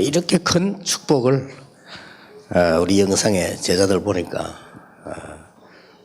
이렇게 큰 축복을 우리 영상의 제자들 보니까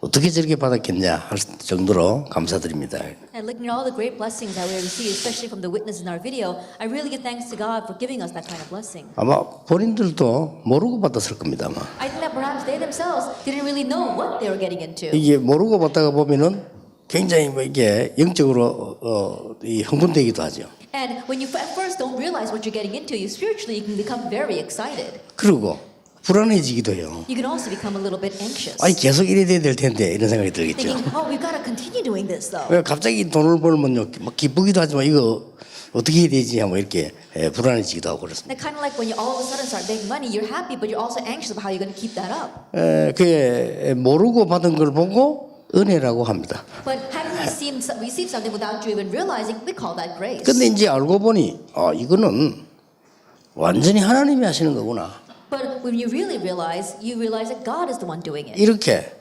어떻게 저렇게 받았겠냐 할 정도로 감사드립니다. And looking at all the great blessings that we receive, especially from the witness in our video, I really give thanks to God for giving us that kind of blessing. 아마 본인들도 모르고 받았을 겁니다. 아마. I think that perhaps they themselves didn't really know what they were getting into. 이게 모르고 받다가 보면은 굉장히 뭐 이게 영적으로 이 흥분되기도 하죠. And when you at first don't realize what you're getting into, you spiritually can become very excited. 그리고 불안해지기도 해요. You can also become a little bit anxious. 아니 계속 이래야 될 텐데 이런 생각이 들겠죠. Thinking, oh, we've got to continue doing this though. 왜 갑자기 돈을 벌면요, 막 기쁘기도 하지만 이거 어떻게 해야 되지 하고 이렇게 불안해지기도 하고 그렇습니다. That kind of like when you all of a sudden start making money, you're happy, but you're also anxious about how you're going to keep that up. 그게 모르고 받은 걸 보고 은혜라고 합니다. But having received something without you even realizing, we call that grace. 근데 이제 알고 보니 이거는 완전히 하나님이 하시는 거구나. But when you realize that God is the one doing it. 이렇게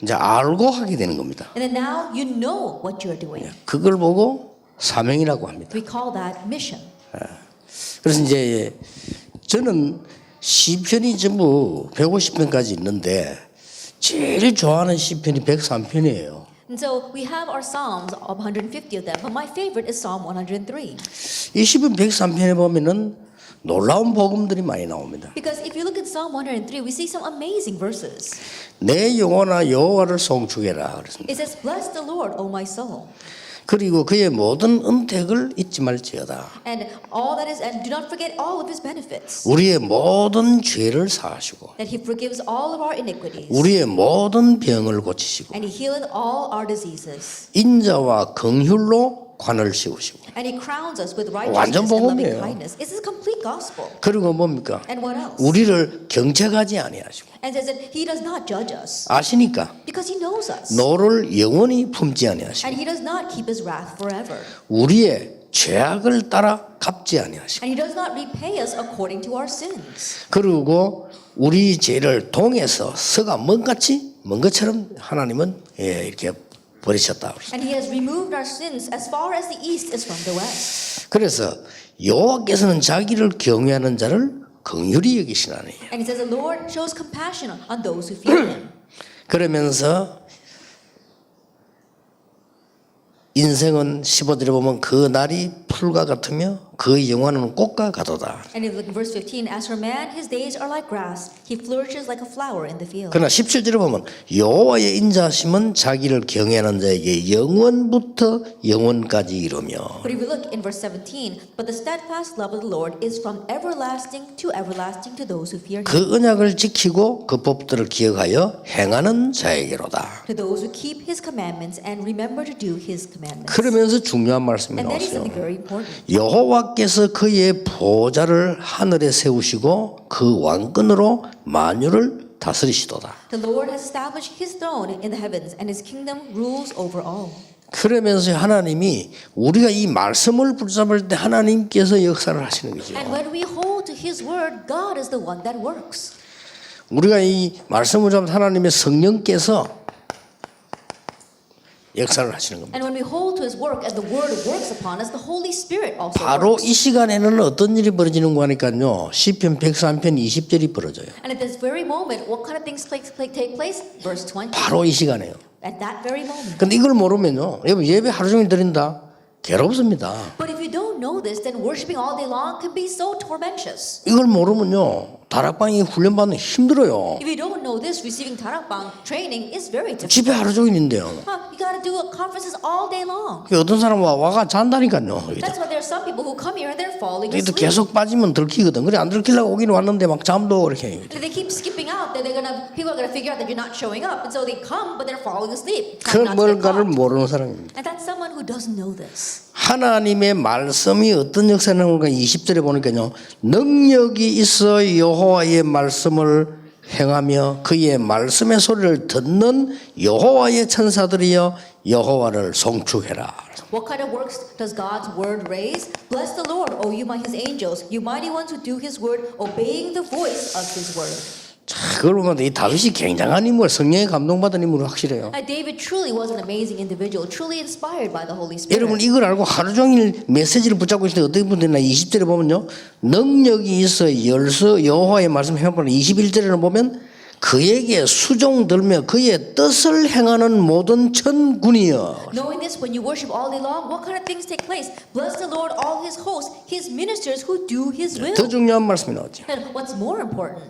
이제 알고 하게 되는 겁니다. And then now you know what you're doing. 그걸 보고 사명이라고 합니다. We call that mission. 그래서 이제 저는 시편이 전부 150편까지 있는데 제일 좋아하는 시편이 103편이에요. And so we have our Psalms, 150 of them, but my favorite is Psalm 103. 이 시편 103편에 보면은 놀라운 복음들이 많이 나옵니다. Because if you look at Psalm 103, we see some amazing verses. 내 영혼아 여호와를 송축해라 그랬습니다. It says, "Bless the Lord, O my soul, 그리고 그의 모든 은택을 잊지 말지어다. and all that is, and do not forget all of His benefits. 우리의 모든 죄를 사하시고 That He forgives all of our iniquities, 우리의 모든 병을 고치시고 and He healeth all our diseases, 인자와 긍휼로 관을 씌우시고 and He crowns us with 완전 righteousness and loving 복음이에요. kindness." This is complete gospel. 그리고 뭡니까? And what else? 우리를 경책하지 아니하시고 And says that He does not judge us 아시니까 because He knows us, 너를 영원히 품지 아니하시고 and He does not keep His wrath forever, 우리의 죄악을 따라 갚지 아니하시고 and He does not repay us according to our sins. 그리고 우리 죄를 동에서 서가 먼 것처럼 하나님은 이렇게 버리셨다. And He has removed our sins as far as the east is from the west. 그래서 여호와께서는 자기를 경외하는 자를 긍휼히 여기시나니. And He says the Lord shows compassion on those who fear Him. 그러면서 인생은 15절에 보면 그 날이 풀과 같으며 그 영화는 꽃과 같도다. And if you look in verse 15, as for man, his days are like grass. He flourishes like a flower in the field. 그러나 17절에 보면 여호와의 인자하심은 자기를 경외하는 자에게 영원부터 영원까지 이루며. But if you look in verse 17, but the steadfast love of the Lord is from everlasting to those who fear Him. 그 언약을 지키고 그 법들을 기억하여 행하는 자에게로다. To those who keep His commandments and remember to do His commandments. 그러면서 중요한 말씀이 And that is 나왔어요. something very important. 여호와께서 그의 보좌를 하늘에 세우시고 그 왕권으로 만유를 다스리시도다. The Lord has established His throne in the heavens, and His kingdom rules over all. 그러면서 하나님이 우리가 이 말씀을 붙잡을 때 하나님께서 역사를 하시는 거죠. And when we hold to His word, God is the one that works. 우리가 이 말씀을 붙잡을 때 하나님의 성령께서 역사를 하시는 겁니다. And when we hold to His work and the word works upon us, the Holy Spirit also 바로 works. 이 시간에는 어떤 일이 벌어지는 거 하니까요. 시편 103편 20절이 벌어져요. And at this very moment, what kind of things take place? Verse 20. 바로 이 시간에요. At that very moment. 근데 이걸 모르면요. 여러분 예배 하루 종일 드린다. 괴롭습니다. But if you don't know this, then worshiping all day long can be so tormentous. 이걸 모르면요. 다락방이 훈련받는 힘들어요. If you don't know this, receiving tarakbang training is very difficult. 집에 하루 종일인데요. You got to do conferences all day long. 어떤 사람은 와가 잔다니까요. That's why there are some people who come here and they're falling 또 asleep. 계속 빠지면 들키거든. 그래 안 들키려고 오긴 왔는데 막 잠도 그렇게 해요. And they keep skipping out. People are gonna figure out that you're not showing up, and so they come, but they're falling asleep. 그 Trying not to get 뭘까를 caught. 모르는 사람입니다. And that's someone who doesn't know this. 하나님의 말씀이 어떤 역사를 하는가 20절에 보니까요. 능력이 있어 여호와의 말씀을 행하며 그의 말씀의 소리를 듣는 여호와의 천사들이여 여호와를 송축해라. What kind of works does God's word raise? Bless the Lord, O you His angels, you mighty ones who do His word, obeying the voice of His word. 그걸 보면 이 다윗이 굉장한 인물, 성령에 감동받은 인물은 확실해요. David truly was an amazing individual, truly inspired by the Holy Spirit. 여러분 이걸 알고 하루 종일 메시지를 붙잡고 있을 때 어떻게 보면 20절에 보면요. 능력이 있어 열서 여호와의 말씀 해보면 21절에는 보면 그에게 수종 들며 그의 뜻을 행하는 모든 천군이여. Knowing this, when you worship all day long, what kind of things take place? Bless the Lord, all his hosts, his ministers who do his will. 더 중요한 말씀이 나오죠. And what's more important?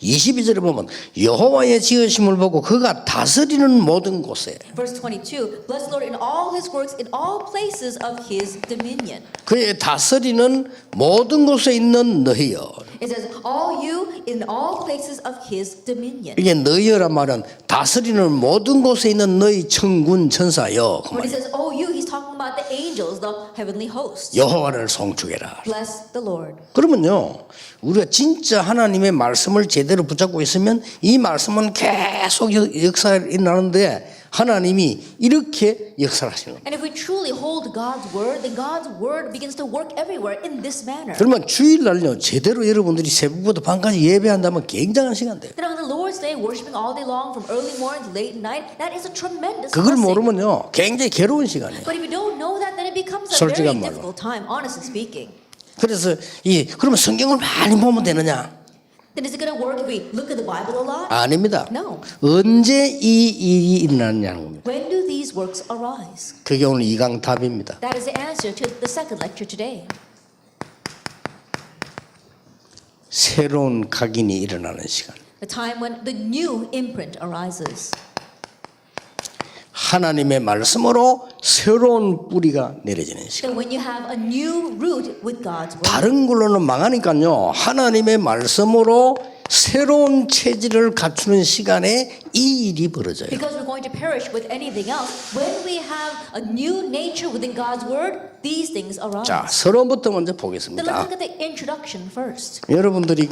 22절에 보면 여호와의 지으심을 보고 그가 다스리는 모든 곳에 Verse 22, bless the Lord in all his works, in all places of his dominion. 그의 다스리는 모든 곳에 있는 너희여. It says, all you in all places of his dominion. 이게 너희여란 말은 다스리는 모든 곳에 있는 너희 천군 천사여. 그 When he 말이에요. says, oh you, he's talking about the angels, the heavenly hosts. 여호와를 송축해라. Bless the Lord. 그러면요, 우리가 진짜 하나님의 말씀을 제대로 붙잡고 있으면 이 말씀은 계속 역사가 일어나는데 하나님이 이렇게 역사를 하시는 겁니다. And if we truly hold God's word, then God's word begins to work everywhere in this manner. 그러면 주일날요, 제대로 여러분들이 새벽부터 밤까지 예배한다면 굉장한 시간 돼요. Then on the Lord's day, worshiping all day long from early morning to late night, that is a tremendous 그걸 blessing. 모르면요, 굉장히 괴로운 시간이에요. But if you don't know that, then it becomes a 솔직한 very 말로. difficult time, honestly speaking. 그래서 그러면 성경을 많이 보면 되느냐? Then is it going to work if we look at the Bible a lot? 아닙니다. No. 언제 이 일이 일어나느냐는 겁니다. When do these works arise? 그게 오늘 2강 답입니다. That is the answer to the second lecture today. 새로운 각인이 일어나는 시간. The time when the new imprint arises. 하나님의 말씀으로 새로운 뿌리가 내려지는 시간. So when you have a new root with God's word. 다른 걸로는 망하니까요. 하나님의 말씀으로 새로운 체질을 갖추는 시간에 이 일이 벌어져요. Because we're going to perish with anything else. When we have a new nature within God's word, these things arise. 자, 서론부터 먼저 Then let's 보겠습니다. look at the introduction first. 여러분들이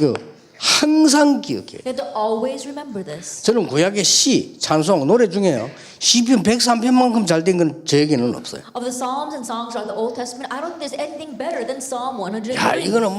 항상 기억해요. You have to always remember this. 저는 구약의 시, 찬송, 노래 중에요. 시편 103편만큼 잘 된 건 저에게는 없어요. Of the Psalms and songs throughout the Old Testament, I don't think there's anything better than Psalm 103. 야, 이거는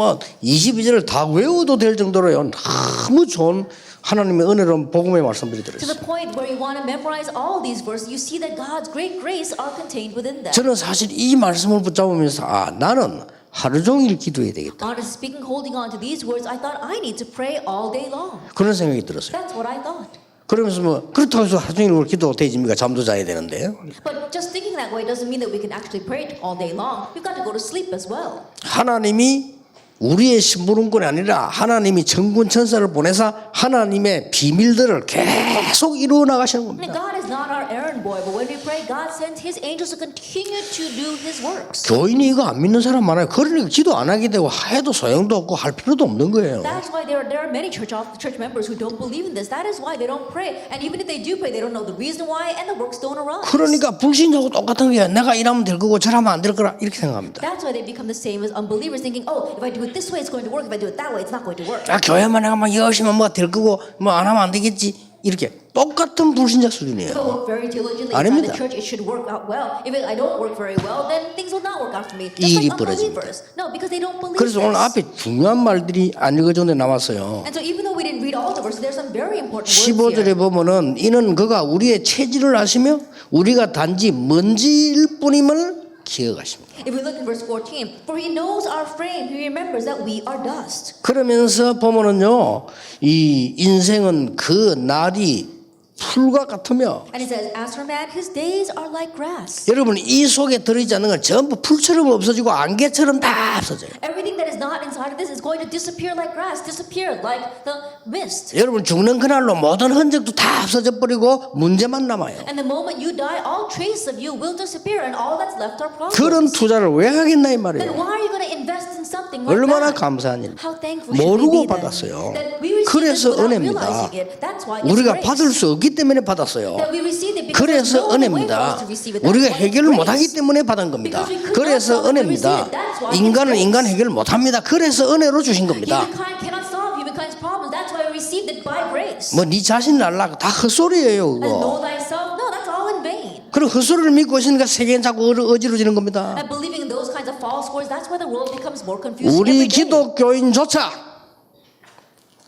22절을 다 외워도 될 정도로요. 너무 좋은 하나님의 은혜로운 복음의 말씀들이 To 들어있어요. the point where you want to memorize all these verses, you see that God's great grace are contained within them. 저는 사실 이 말씀을 붙잡으면서 나는 하루 종일 기도해야 되겠다. Honestly speaking, holding on to these words, I thought I need to pray all day long. 그런 생각이 들었어요. That's what I thought. 그러면서 그렇다고 해서 하루 종일 기도가 되집니까? 잠도 자야 되는데. But just thinking that way doesn't mean that we can actually pray all day long. We've got to go to sleep as well. 하나님이 우리의 심부름꾼이 아니라 하나님이 천군 천사를 보내서 하나님의 비밀들을 계속 이루어 나가시는 And 겁니다. God is not our errand boy, but when we pray, God sends His angels to continue to do His works. 교인이 이거 안 믿는 사람 많아요. 그러니까 기도 안 하게 되고 해도 소용도 없고 할 필요도 없는 거예요. That's why there are many church members who don't believe in this. That is why they don't pray. And even if they do pray, they don't know the reason why, and the works don't arise. 그러니까 불신자하고 똑같은 게 내가 이러면 될 거고 저러면 안 될 거라 이렇게 생각합니다. That's why they become the same as unbelievers, thinking, oh, if I do it this way, it's going to work. If I do it that way, it's not going to work. 교회만 내가 막 열심히 뭐가 될 거고 뭐 안 하면 안 되겠지 이렇게 똑같은 불신자 If I 수준이에요. work very diligently inside 아닙니다. the church, it should work out well. If I don't work very well, then things will not work out for me. Just 일이 like 벌어집니다. unbelievers. No, because they don't believe 그래서 오늘 this. 앞에 중요한 말들이 안 읽어졌는데 나왔어요. And so even though we didn't read all the verses, there's some very important words 15절에 here. 보면은 이는 그가 우리의 체질을 아시며 우리가 단지 먼지일 뿐임을 기억하십니다. If we look in verse 14, for he knows our frame, he remembers that we are dust. 그러면서 보면은요, 이 인생은 그 날이 풀과 같으며 And it says, as for man, his days are like grass. 여러분 이 속에 들어있지 않는 건 전부 풀처럼 없어지고 안개처럼 다 없어져요. Everything that is not inside of this is going to disappear like grass, disappear like the mist. 여러분 죽는 그날로 모든 흔적도 다 없어져 버리고 문제만 남아요. And the moment you die, all trace of you will disappear, and all that's left are 그런 problems. 투자를 왜 하겠나 이 Then 말이에요. why are you going to invest in something like 얼마나 that? 감사한 일. How thankful should we 모르고 be then? 받았어요. That we received 그래서 it without 은혜입니다. realizing it. That's why it's 우리가 grace. 받을 수 없기 때문에 받았어요. That we received it because 그래서 there's no other way for us 은혜입니다. to receive it. That's 우리가 why it's 해결을 grace. 못하기 때문에 받은 겁니다. Because we could not 그래서 solve it, we 은혜입니다. received it. That's why it's 인간은 grace. 인간 해결을 못합니다. 그래서 은혜로 주신 겁니다. Humankind cannot solve humankind's problems. That's why we received it by grace. 뭐 네 자신 알라 다 헛소리예요 And know 그거. thyself? No, that's all in vain. 그리고 헛소리를 믿고 있으니까 세계는 자꾸 어지러지는 겁니다. And believing in those kinds of false words, that's why the world becomes more confused 우리 every day. 기독교인조차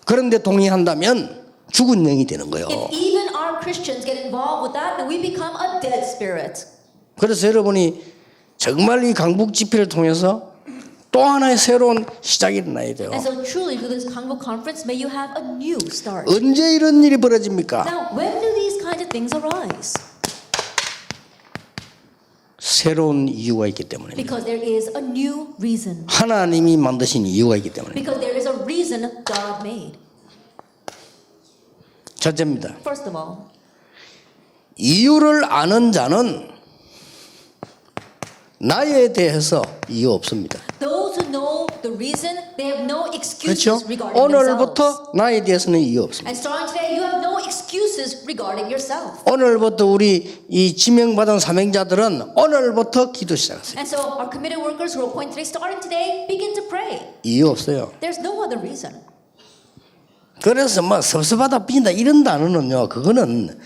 그런데 동의한다면 죽은 영이 되는 거예요. If even our Christians get involved with that, then we become a dead spirit. 그래서 여러분이 정말 이 강북 집회를 통해서 또 하나의 새로운 시작이 일어나야 돼요. And so truly through this Convo conference, may you have a new start. 언제 이런 일이 벌어집니까? Now, when do these kinds of things arise? 새로운 이유가 있기 때문입니다. Because there is a new reason. 하나님이 만드신 이유가 있기 때문입니다. Because there is a reason God made. 첫째입니다. First of all, 이유를 아는 자는 나에 대해서 이유 없습니다. those who know the reason, they have no 그렇죠? excuses regarding themselves. 오늘부터 나에 대해서는 이유 없습니다. And starting today, you have no excuses regarding yourself. 오늘부터 우리 이 지명받은 사명자들은 오늘부터 기도 시작하세요. And so our committed workers who are appointed today, starting today, begin to pray. 이유 없어요. There's no other reason. 그래서 뭐 섭섭하다 삐진다 이런 단어는요, 그거는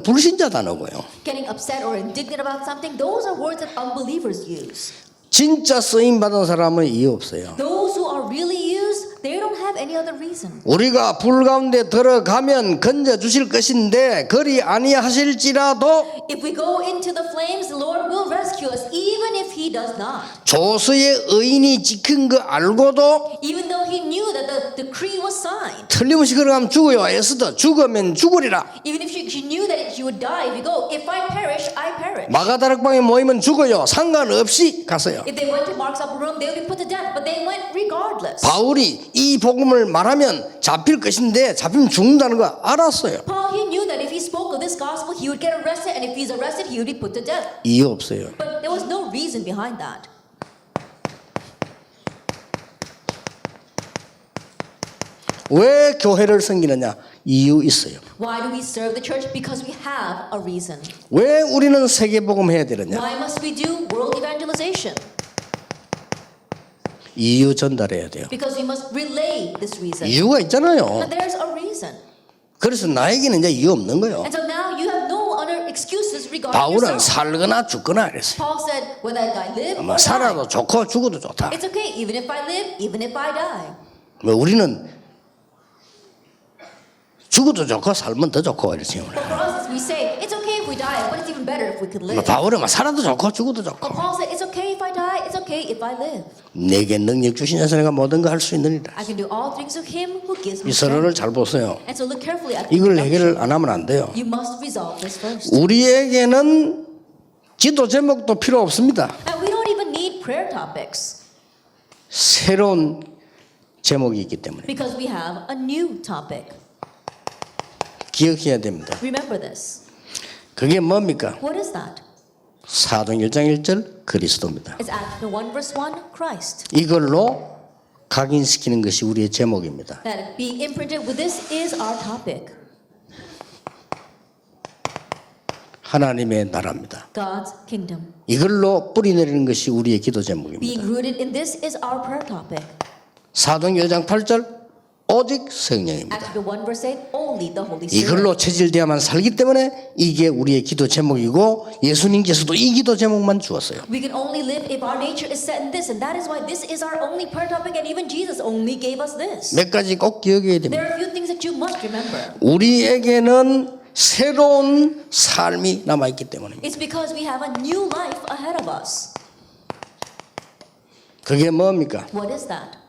불신자 단어고요. Getting upset or indignant about something, those are words that unbelievers use. 진짜 쓰임 받은 사람은 이유 없어요. Those who are really used, they don't have any other reason. 우리가 불 가운데 들어가면 건져 주실 것인데 그리 아니하실지라도 If we go into the flames, the Lord will rescue us, even if He does not. 조서의 의인이 지킨 거 알고도 Even though He knew that the decree was signed. 틀림없이 걸어가면 죽어요. 에스더 죽으면 죽으리라. Even if she knew that she would die, if you go, if I perish, I perish. 마가다락방에 모이면 죽어요. 상관없이 갔어요. If they went to Mark's upper room, they would be put to death, but they went regardless. 바울이 이 복음을 말하면 잡힐 것인데 잡히면 죽는다는 거 알았어요. Paul, he knew that if he spoke of this gospel, he would get arrested, and if he's arrested, he would be put to death. 이유 없어요. But there was no reason behind that. 왜 교회를 섬기느냐? 이유 있어요. Why do we serve the church? Because we have a reason. 왜 우리는 세계복음 해야 되느냐? Why must we do world evangelization? 이유 전달해야 돼요. Because we must relay this reason. 이유가 있잖아요. And there's a reason. 그래서 나에게는 이제 이유 없는 거예요. And so now you have no other excuses regarding 바울은 yourself. 살거나 죽거나 그랬어요. Paul said, whether I live 뭐 or die, 살아도 좋고 죽어도 좋다. it's okay, even if I live, even if I die. 뭐 우리는 죽어도 좋고 살면 더 좋고 이렇지. But for us, we say, it's okay if we die, but it's even better if we could live. 바울은 뭐 살아도 좋고 죽어도 But 좋고. Paul said, it's okay if I die, it's okay if I live. 내게 능력 주신 자서 내가 모든 거 할 수 있느니라. I can do all things of Him who gives 이 me 서로를 strength. 잘 보세요. And so look carefully at the 이걸 introduction. 해결을 안 하면 안 돼요. You must resolve this first. 우리에게는 기도 제목도 필요 없습니다. And we don't even need prayer topics 새로운 제목이 있기 때문에 because we have a new topic. 기억해야 됩니다. Remember this. 그게 뭡니까? What is that? 사도행 1장 1절 그리스도입니다. It's Acts 1 verse 1, Christ. 이걸로 각인시키는 것이 우리의 제목입니다. That being imprinted with this is our topic. 하나님의 나라입니다. God's kingdom. 이걸로 뿌리내리는 것이 우리의 기도 제목입니다. Being rooted in this is our prayer topic. 사도행 1장 8절 오직 성령입니다. Acts 1 verse 8, only the Holy Spirit. 이걸로 체질되어야만 살기 때문에 이게 우리의 기도 제목이고 예수님께서도 이 기도 제목만 주었어요. We can only live if our nature is set in this, and that is why this is our only prayer topic, and even Jesus only gave us this. 몇 가지 꼭 기억해야 There 됩니다. are a few things that you must remember. 우리에게는 새로운 삶이 남아있기 때문입니다. It's because we have a new life ahead of us. 그게 뭡니까? What is that?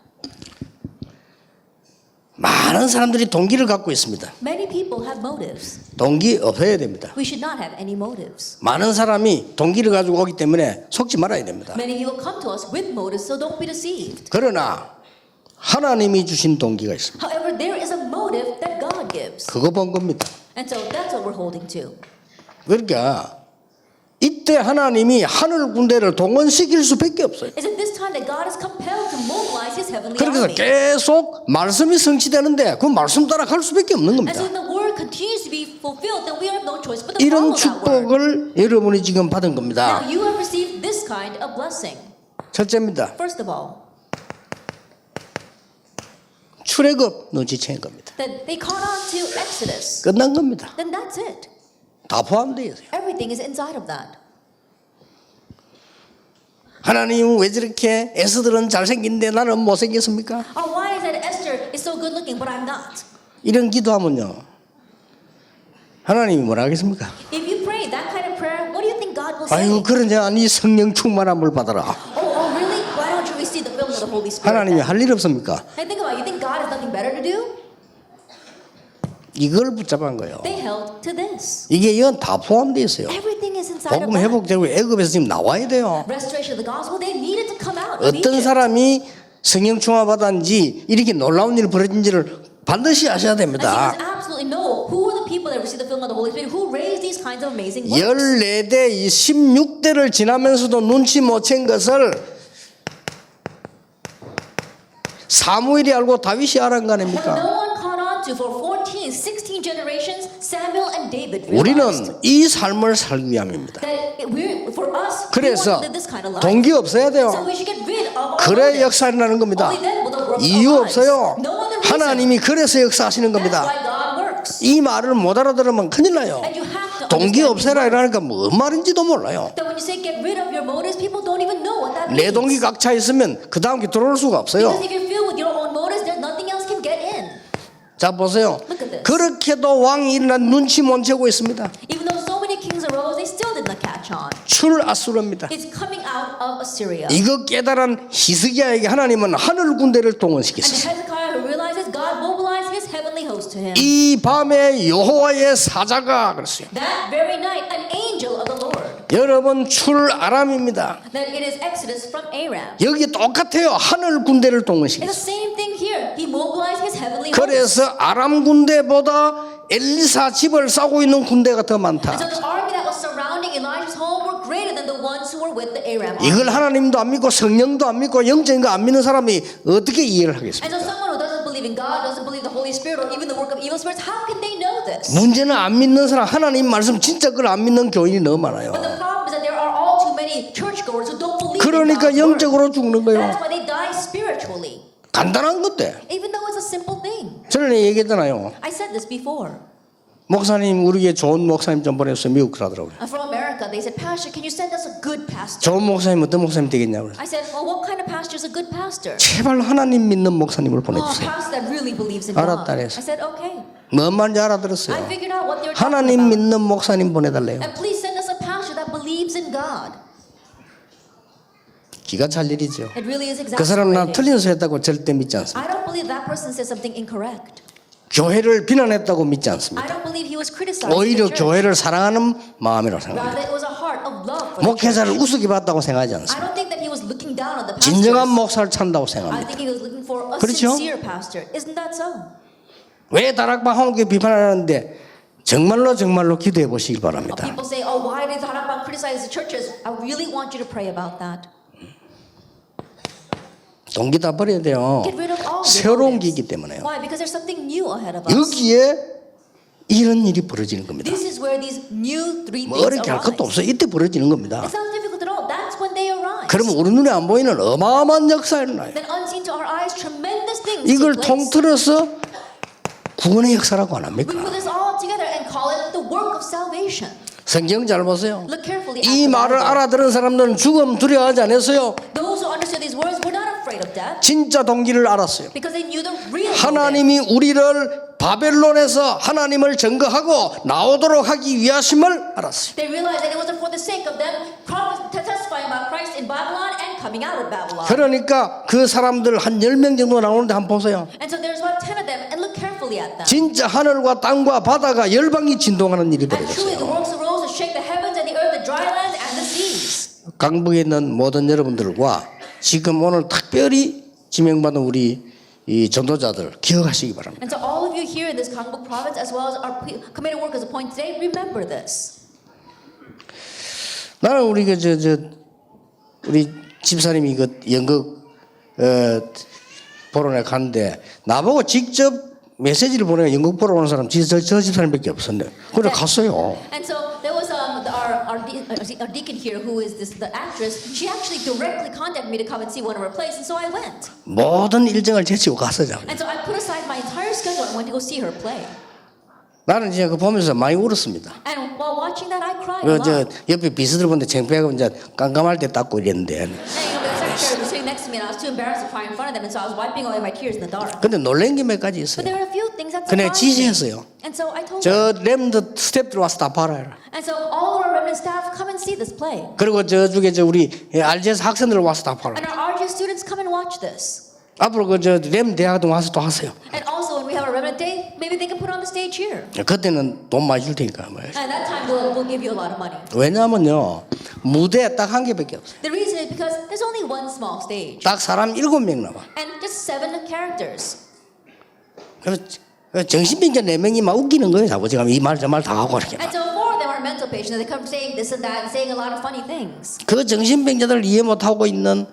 많은 사람들이 동기를 갖고 있습니다. Many people have motives. 동기 없어야 됩니다. We should not have any motives. 많은 사람이 동기를 가지고 오기 때문에 속지 말아야 됩니다. Many people come to us with motives, so don't be deceived. 그러나 하나님이 주신 동기가 있습니다. However, there is a motive that God gives. 그거 본 겁니다. And so that's what we're holding to. 그러니까 이때 하나님이 하늘 군대를 동원시킬 수밖에 없어요. It's at this time that God is compelled to mobilize His heavenly 그래서 army. 계속 말씀이 성취되는데 그 말씀 따라 갈 수밖에 없는 And so 겁니다. when the word continues to be fulfilled, then we have no choice but to 이런 follow that word. 축복을 여러분이 지금 받은 겁니다. Now you have received this kind of blessing. 첫째입니다. First of all, 출애굽 눈치챈 겁니다. that they caught on to Exodus. 끝난 겁니다. Then that's it. 다 포함되어 있어요. Everything is inside of that. 하나님 왜 저렇게 에스들은 잘생긴데 나는 못생겼습니까? Oh, why is that Esther is so good looking, but I'm not? 이런 기도하면요. 하나님이 뭐라 하겠습니까? If you pray that kind of prayer, what do you think God will say? 아이고 그러냐 아니 성령 충만함을 받아라. Oh, really? Why don't you receive the filling of the Holy Spirit? 하나님이 then? 할 일 없습니까? And think about it. You think God has nothing better to do? 이걸 붙잡은 거예요. They held to this. 이게 이건 다 포함되어 있어요. Everything is inside of 복음 that. 회복되고 애굽에서 지금 나와야 돼요. Restoration of the gospel, they needed to come out of 어떤 Egypt. 사람이 성령 충만 받았는지 이렇게 놀라운 일이 벌어진지를 반드시 아셔야 And you 됩니다. must absolutely know who are the people that received the filling of the Holy Spirit, who raised these kinds of amazing works. 14대, 16대를 지나면서도 눈치 못 챈 것을 사무엘이 알고 다윗이 알은 거 What 아닙니까? no one caught on to for 14, 16 generations, Samuel and David realized 우리는 이 삶을 살기 위함입니다. that for us, we want 그래서 to live this kind of life. 동기 없어야 돼요. So we should get rid of all 그래 motives. 역사를 나는 겁니다. Only then will the works 이유 arise. 없어요. No other reason. 하나님이 그래서 역사하시는 That's 겁니다. why God works. 이 말을 못 알아들으면 큰일 나요. And you have to 동기 understand 없애라 이러니까 뭔 말인지도 몰라요. that when you say get rid of your motives, people don't even know what that 내 means. 동기 각 차 있으면 그 다음 게 들어올 수가 없어요. Because if you're filled with your own motives, there's nothing else can get in. 자 보세요. Look at this. 그렇게도 왕이 일어나 눈치 못 채고 있습니다. Even though so many kings arose, they still did not catch on. 출아수르입니다. It's coming out of Assyria. 이거 깨달은 히스기야에게 하나님은 하늘 군대를 And 동원시켰어요. Hezekiah who realizes God mobilized his heavenly host to him. 이 밤에 여호와의 사자가 그랬어요. That very night, an angel of the Lord. 여러분 출아람입니다. That it is Exodus from Aram. 여기 똑같아요. 하늘 군대를 It's the 동원시켰어요. same thing here. He mobilized his heavenly host. 그래서 아람 군대보다 엘리사 집을 싸고 있는 군대가 더 많다. And so the army that was surrounding Elijah's home were greater than the ones who were with the Aram army. 이걸 하나님도 안 믿고 성령도 안 믿고 영적인 거 안 믿는 사람이 어떻게 이해를 하겠습니까? And so someone who doesn't believe in God, doesn't believe the Holy Spirit, or even the work of evil spirits, how can they know this? 문제는 안 믿는 사람 하나님 말씀 진짜 그걸 안 믿는 교인이 너무 많아요. But the problem is that there are all too many churchgoers who don't believe in 그러니까 God's word. 영적으로 죽는 거예요. That's why they die spiritually, 간단한 건데. even though it's a simple thing. 전에 얘기했잖아요. I said this before. 목사님 우리에게 좋은 목사님 좀 보내주세요. 미국 가더라고요. From America, they said, Pastor, can you send us a good pastor? 좋은 목사님 어떤 목사님 되겠냐고. I said, well, what kind of pastor is a good pastor? 제발 하나님 믿는 목사님을 Oh, a 보내주세요. pastor that really believes in 알았다 God. I 그래서. said, okay. 뭔 말인지 I 알아들었어요. figured out what they were talking 하나님 about. 믿는 목사님 보내달래요. And please send us a pastor that believes in God. 기가 찰 일이죠. It really is 그 사람 나 exasperating. 틀린 소리 했다고 절대 믿지 않습니다. I don't believe that person said something incorrect. 교회를 비난했다고 믿지 I 않습니다. don't believe he was criticizing 오히려 the church. 교회를 사랑하는 마음이라고 생각합니다. Rather, it was a heart of love for the 목회자를 church. 우습게 봤다고 생각하지 I 않습니다. don't think that he was looking down on the 진정한 pastors. 목사를 찾는다고 I 생각합니다. think he was looking for a 그렇죠? sincere pastor. Isn't that so? 왜 다락방 한국에 비판하는데 정말로 기도해 보시길 바랍니다. People say, oh, why did Harapang criticize the churches? I really want you to pray about that. 동기 다 버려야 돼요. Get rid of all the 새로운 motives. 기기 때문에요. Why? Because there's something new ahead of us. 여기에 이런 일이 벌어지는 겁니다. This is where these new three 뭐 things 어렵게 할 것도 arise. 없어요. 이때 벌어지는 겁니다. It's not difficult at all. That's when they arise. 그러면 우리 눈에 안 보이는 어마어마한 역사가 일어나요. Then unseen to our eyes, tremendous things 이걸 take place. 통틀어서 구원의 역사라고 안 We 합니까? put this all together and call it the work of salvation. 성경 잘 보세요. Look carefully at 이 the 말을 Bible. 알아들은 사람들은 죽음 두려워하지 않았어요. Those who understood these words were not afraid of death 진짜 동기를 알았어요. because they knew the real motive. 하나님이 우리를 바벨론에서 하나님을 증거하고 나오도록 하기 위하심을 알았어요. They realized that it wasn't for the sake of them testifying about Christ in Babylon and coming out of Babylon. 그러니까 그 사람들 한 10명 정도 나오는데 한번 보세요. And so there's about 10 of them, and look carefully at them. 진짜 하늘과 땅과 바다가 열방이 진동하는 일이 And truly the 벌어졌어요. works arose to shake the heavens and the earth, the dry land and the seas. 강북에 있는 모든 여러분들과 지금 오늘 특별히 지명받은 우리 이 전도자들 기억하시기 바랍니다. And so all of you here in this Gangbuk province, as well as our committed workers appointed today, remember this. 나는 우리 우리 집사님이 그 연극 보러 내 갔는데 나보고 직접 메시지를 보내 연극 보러 오는 사람 저 집사님밖에 없었네. 그래 갔어요. And so there was our deacon here, who is the actress. She actually directly contacted me to come and see one of her plays, and so I went. 모든 일정을 제치고 갔어요. And so I put aside my entire schedule and went to go see her play. 나는 진짜 그 보면서 많이 울었습니다. And while watching that, I cried a 저 lot. 옆에 비서들 보는데 창피하고 이제 깜깜할 때 닦고 이랬는데. And the secretary was sitting next to me, and I was too embarrassed to cry in front of them, and so I was wiping away my tears in the dark. 근데 놀란 게 몇 가지 But 있어요. there were a few things that 그냥 surprised me. 지시했어요. And so I told them. 저 렘드 스태프들 와서 다 봐라. And so all of our remnant staff come and see this play. 그리고 저쪽에 우리 RGS 학생들 와서 다 봐라. And our RGS students come and watch this. 앞으로 렘 대학도 와서 또 하세요. And also when we have a remnant day, maybe they can put on the stage here. 그때는 돈 많이 줄 테니까. And that time we'll give you a lot of money. 왜냐하면요 무대 딱 한 개밖에 없어요. The reason is because there's only one small stage. 딱 사람 7명 남아. And just 7 characters. 그래서 정신병자 4명이 막 웃기는 거예요. 아버지가 이 말 저 말 다 하고 이렇게. And so 4 of them are mental patients. And they come saying this and that and saying a lot of funny things. 그 정신병자들 이해 못하고 있는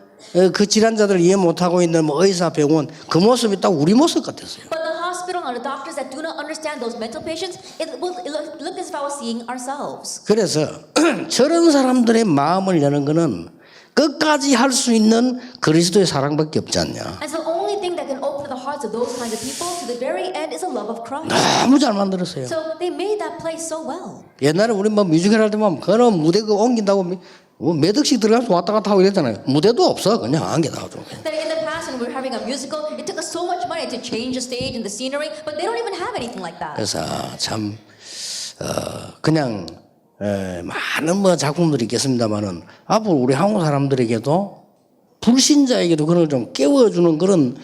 그 질환자들 이해 못하고 있는 뭐 의사 병원 그 모습이 딱 우리 모습 같았어요. But the hospital or the doctors that do not understand those mental patients, it looked as if I was seeing ourselves. 그래서 저런 사람들의 마음을 여는 거는 끝까지 할 수 있는 그리스도의 사랑밖에 없지 않냐. And so the only thing that can open the hearts of those kinds of people to the very end is the love of Christ. 너무 잘 만들었어요. So they made that play so well. 옛날에 우리 뭐 뮤지컬 할 때만 그런 무대 그 옮긴다고 몇 억씩 들어가서 왔다 갔다 하고 이랬잖아요. 무대도 없어. 그냥 안개 나가지고. That in the past when we were having a musical, it took us so much money to change the stage and the scenery, but they don't even have anything like that. 그래서 참 그냥 많은 뭐 작품들이 있겠습니다만은 앞으로 우리 한국 사람들에게도 불신자에게도 그런 좀 깨워주는 그런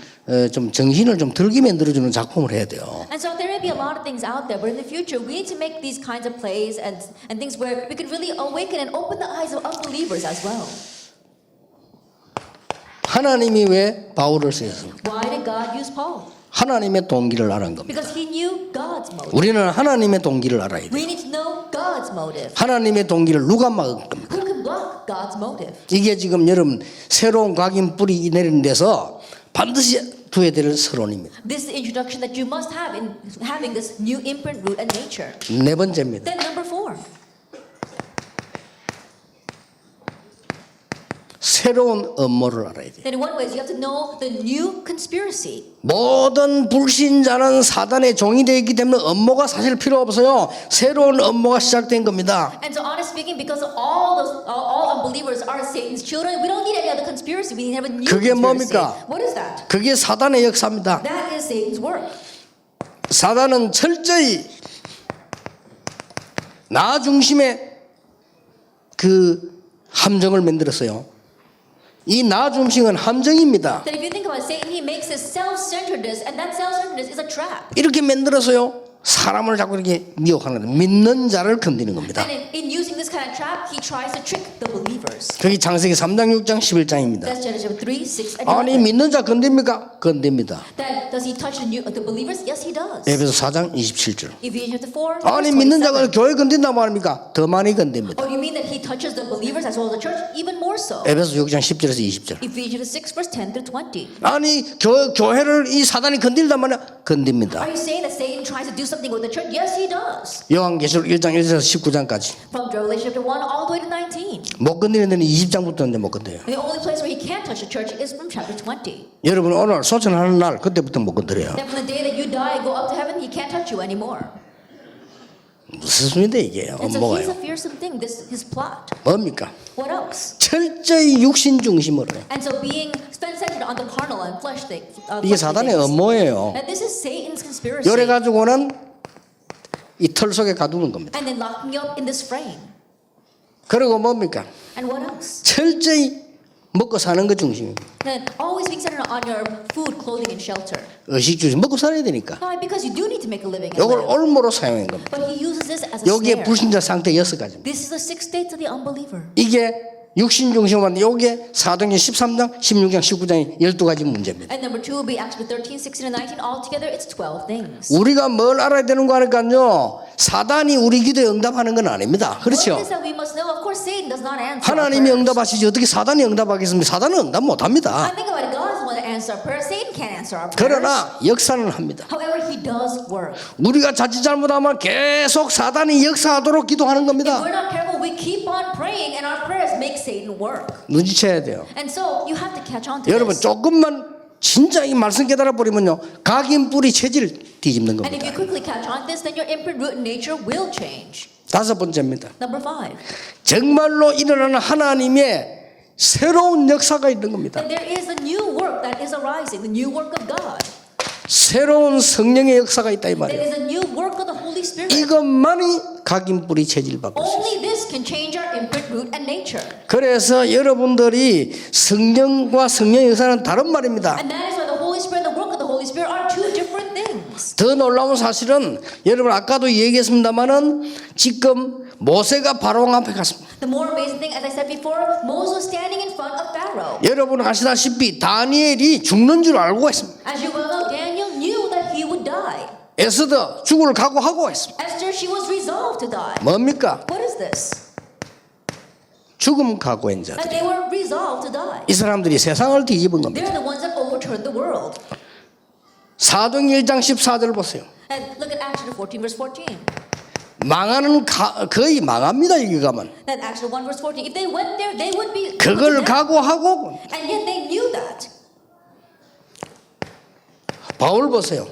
좀 정신을 좀 들게 만들어주는 작품을 해야 돼요. And so there may be a lot of things out there, but in the future we need to make these kinds of plays and things where we could really awaken and open the eyes of unbelievers as well. 하나님이 왜 바울을 쓰셨습니까? Why did God use Paul? 하나님의 동기를 알아는 겁니다. Because he knew God's motive. 우리는 하나님의 동기를 알아야 돼요. We need to know God's motive. 하나님의 동기를 누가 막을 겁니까? Who can block God's motive? 이게 지금 여러분 새로운 각인 뿌리 내리는 데서 반드시 두어야 될 서론입니다. This is the introduction that you must have in having this new imprint, root, and nature. 네 번째입니다. Then number 4. 새로운 음모를 알아야 돼요. Then in one way, you have to know the new conspiracy. 모든 불신자는 사단의 종이 되어 있기 때문에 음모가 사실 필요 없어요. 새로운 음모가 시작된 겁니다. And so, honestly speaking, because all unbelievers are Satan's children, we don't need any other conspiracy. We need to have a new 그게 conspiracy. 뭡니까? What is that? 그게 사단의 역사입니다. That is Satan's work. 사단은 철저히 나 중심의 그 함정을 만들었어요. 이 나 중심은 함정입니다. That if you think about Satan, he makes his self-centeredness, and that self-centeredness is a trap. 이렇게 만들어서요. 사람을 자꾸 이렇게 미혹하는 거예요. 믿는 자를 건드리는 겁니다. And in using this kind of trap, he tries to trick the believers. 그게 창세기 3장, 6장, 11장입니다. That's Genesis 3, 6, and 아니 11. 믿는 자 건듭니까? 건듭니다. That does he touch the believers? Yes, he does. 에베소 4장 27절. Ephesians 4, 아니 verse 믿는 자가 27. 교회 건든다 말입니까? 더 많이 건듭니다. Oh, you mean that he touches the believers as well as the church? Even more so. 에베소 6장 10절에서 20절. Ephesians 6, verse 10 through 20. 아니 교회를 이 사단이 건들단 말이야? 건듭니다. Are you saying that Satan tries to do something with the church? Yes, he does. 요한계시록 1장 1절에서 19장까지. From Revelation chapter 1 all the way to 19. 못 건드리는 데는 20장부터인데 못 건드려요. The only place where he can't touch the church is from chapter 20. 여러분 오늘 소천하는 날 그때부터 못 건드려요. Then from the day that you die and go up to heaven, he can't touch you anymore. 무슨 소리인데 이게 And so he's a 엄마가요. fearsome thing, this his plot. 뭡니까? What else? 철저히 육신 중심으로 해요. And so being centered on the carnal and flesh things. 이게 사단의 업무예요. And this is Satan's conspiracy. 요래 가지고는 이 틀 속에 가두는 겁니다. And then locking you up in this frame. 그리고 뭡니까? And what else? 철저히 먹고 사는 것 중심입니다. Then always being centered on your food, clothing, and shelter. 의식 중심 먹고 살아야 되니까. Not because you do need to make a living. 요걸 올모로 사용한 겁니다. But he uses this as a 여기에 snare. 불신자 상태 6가지입니다. This is the 6 states of the unbeliever. 이게 육신 중심으로 요게 사도행전 13장, 16장, 19장의 12가지 문제입니다. And number 2 will be Acts 13, 16, and 19. Altogether, it's 12 things. 우리가 뭘 알아야 되는 거 하니까요. 사단이 우리 기도에 응답하는 건 아닙니다. What 그렇죠? is that we must know? Of course, Satan does not answer. 하나님이 our prayers. 응답하시지 어떻게 사단이 응답하겠습니까? 사단은 응답 못합니다. I think about it. God is the one that answers our prayers. Satan can't answer our prayers. 그러나 역사는 합니다. However, he does work. 우리가 자칫 잘못하면 계속 사단이 역사하도록 기도하는 If 겁니다. we're not careful, we keep on praying, and our prayers make Satan work. 눈치채야 돼요. And so you have to catch on to 여러분 this. 조금만 진짜 이 말씀 깨달아 버리면요 각인 뿌리 체질을 뒤집는 And if you 겁니다. quickly catch on to this, then your imprint, root, and nature will change. 5번째입니다. Number 5. 정말로 일어나는 하나님의 새로운 역사가 있는 겁니다. And there is a new work that is arising, the new work of God. 새로운 성령의 역사가 있다 이 There 말이에요. is a new work of the Holy Spirit. 이것만이 각인 뿌리 체질 바꿀 수 있어요. Only this can change our imprint, root, and nature. 그래서 여러분들이 성령과 성령의 역사는 다른 말입니다. And that is why the Holy Spirit and the work of the Holy Spirit are two different things. 더 놀라운 사실은 여러분 아까도 얘기했습니다마는 지금 모세가 바로 앞에 갔습니다. The more amazing thing, as I said before, Moses was standing in front of Pharaoh. 여러분 아시다시피 다니엘이 죽는 줄 알고 했습니다. As you well know, Daniel knew that he would die. 에스더 죽을 각오하고 했습니다. Esther, she was resolved to die. 뭡니까? What is this? 죽음 각오한 자들. That they were resolved to die. 이 사람들이 세상을 뒤집은 겁니다. They're the ones that overturned the world. 사도행 1장 14절 보세요. And look at Acts 14, verse 14. 망하는 거의 망합니다. 여기 가면. That Acts 1, verse 14. If they went there, they would be. 그걸 각오하고 And yet they knew that. 바울 보세요.